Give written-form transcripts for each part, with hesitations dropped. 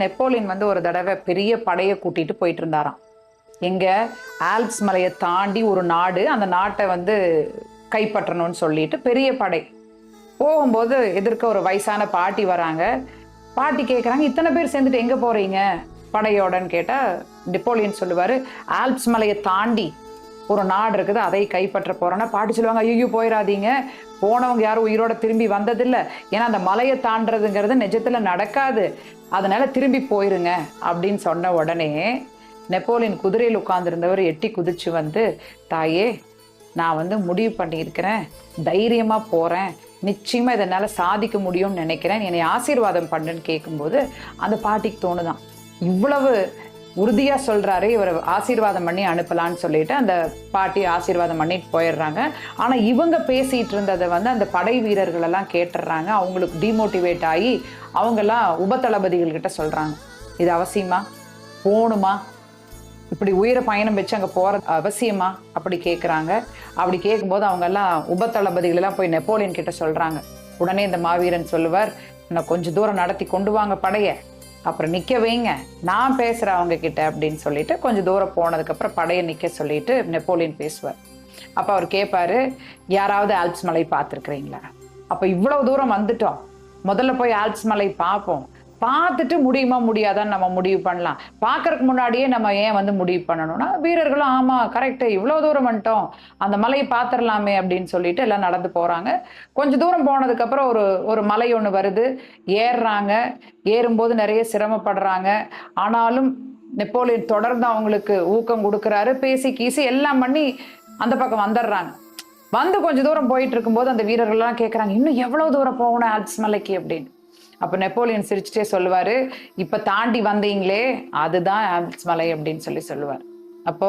Napoleon வந்து ஒரு தடவை பெரிய படையை கூட்டிட்டு போயிட்டு இருந்தாராம். எங்க ஆல்ப்ஸ் மலையை தாண்டி ஒரு நாடு, அந்த நாட்டை வந்து கைப்பற்றணும்னு சொல்லிட்டு பெரிய படை போகும்போது எதிர்க்க ஒரு வயசான பாட்டி வராங்க. பாட்டி கேட்குறாங்க, இத்தனை பேர் சேர்ந்துட்டு எங்க போறீங்க படையோடன்னு கேட்டா நெப்போலியன் சொல்லுவாரு, ஆல்ப்ஸ் மலையை தாண்டி ஒரு நாடு இருக்குது, அதை கைப்பற்ற போறோன்னா பாட்டி சொல்லுவாங்க, ஐயோ போயிடாதீங்க, போனவங்க யாரும் உயிரோட திரும்பி வந்ததில்லை, ஏன்னா அந்த மலையை தாண்டதுங்கிறது நிஜத்துல நடக்காது, அதனால திரும்பி போயிருங்க அப்படின்னு சொன்ன உடனே நெப்போலியன் குதிரையில் உட்கார்ந்துருந்தவர் எட்டி குதிச்சு வந்து, தாயே நான் வந்து முடிவு பண்ணியிருக்கிறேன், தைரியமா போறேன், நிச்சயமா இதனால சாதிக்க முடியும்னு நினைக்கிறேன், என்னை ஆசீர்வாதம் பண்ணுன்னு கேட்கும்போது அந்த பாட்டிக்கு தோணுதான், இவ்வளவு உறுதியா சொல்றாரு, இவர் ஆசீர்வாதம் பண்ணி அனுப்பலான்னு சொல்லிட்டு அந்த பாட்டி ஆசீர்வாதம் பண்ணிட்டு போயிடுறாங்க. ஆனா இவங்க பேசிட்டு இருந்ததை வந்து அந்த படை வீரர்கள் எல்லாம் கேட்டுடுறாங்க. அவங்களுக்கு டிமோட்டிவேட் ஆகி அவங்கெல்லாம் உபதளபதிகள் கிட்ட சொல்றாங்க, இது அவசியமா, போகணுமா, இப்படி உயிரை பயணம் வச்சு அங்கே போகிறது அவசியமா அப்படி கேட்குறாங்க. அப்படி கேட்கும்போது அவங்க எல்லாம் உபதளபதிகள் எல்லாம் போய் நெப்போலியன் கிட்ட சொல்றாங்க. உடனே இந்த மாவீரன் சொல்லுவார், இன்னும் கொஞ்சம் தூரம் நடத்தி கொண்டு வாங்க படைய, அப்புறம் நிற்க வைங்க, நான் பேசுகிறேன் அவங்க கிட்ட அப்படின்னு சொல்லிட்டு கொஞ்சம் தூரம் போனதுக்கப்புறம் படையை நிற்க சொல்லிட்டு நெப்போலியன் பேசுவார். அப்போ அவர் கேட்பாரு, யாராவது ஆல்ப்ஸ் மலை பார்த்துருக்குறீங்களா? அப்போ இவ்வளோ தூரம் வந்துட்டோம், முதல்ல போய் ஆல்ப்ஸ் மலை பார்ப்போம், பார்த்துட்டு முடியுமா முடியாதான்னு நம்ம முடிவு பண்ணலாம், பார்க்கறதுக்கு முன்னாடியே நம்ம ஏன் வந்து முடிவு பண்ணணும்னா வீரர்களும் ஆமாம் கரெக்டு, இவ்வளோ தூரம் வந்துட்டோம், அந்த மலையை பார்த்துடலாமே அப்படின்னு சொல்லிட்டு எல்லாம் நடந்து போகிறாங்க. கொஞ்சம் தூரம் போனதுக்கப்புறம் ஒரு மலை ஒன்று வருது, ஏறுறாங்க. ஏறும்போது நிறைய சிரமப்படுறாங்க. ஆனாலும் நெப்போலியன் தொடர்ந்து அவங்களுக்கு ஊக்கம் கொடுக்குறாரு, பேசி கீசி எல்லாம் பண்ணி அந்த பக்கம் வந்துடுறாங்க. வந்து கொஞ்சம் தூரம் போயிட்டு இருக்கும்போது அந்த வீரர்கள்லாம் கேட்குறாங்க, இன்னும் எவ்வளோ தூரம் போகணும் ஆல்ப்ஸ் மலைக்கு அப்படின்னு. அப்போ நெப்போலியன் சிரிச்சுட்டே சொல்லுவாரு, இப்போ தாண்டி வந்தீங்களே அதுதான் ஆல்ப்ஸ் மலை அப்படின்னு சொல்லுவார். அப்போ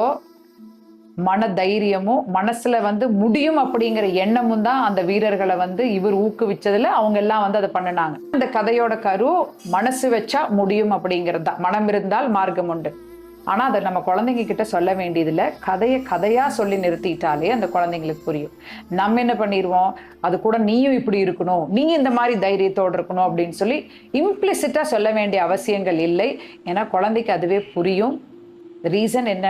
மன தைரியமும் மனசுல வந்து முடியும் அப்படிங்கிற எண்ணமும் தான் அந்த வீரர்களை வந்து இவர் ஊக்குவிச்சதுல அவங்க எல்லாம் வந்து அதை பண்ணினாங்க. அந்த கதையோட கரு மனசு வச்சா முடியும் அப்படிங்கிறது தான், மனம் இருந்தால் மார்க்கம் உண்டு. ஆனா அதை நம்ம குழந்தைங்க கிட்ட சொல்ல வேண்டியதில்லை, கதையா சொல்லி நிறுத்திட்டாலே அந்த குழந்தைங்களுக்கு புரியும். நம்ம என்ன பண்ணிடுவோம், அது கூட நீயும் இப்படி இருக்கணும், நீ இந்த மாதிரி தைரியத்தோடு இருக்கணும் அப்படின்னு சொல்லி இம்ப்ளிசிட்டா சொல்ல வேண்டிய அவசியங்கள் இல்லை. ஏன்னா குழந்தைக்கு அதுவே புரியும். ரீசன் என்ன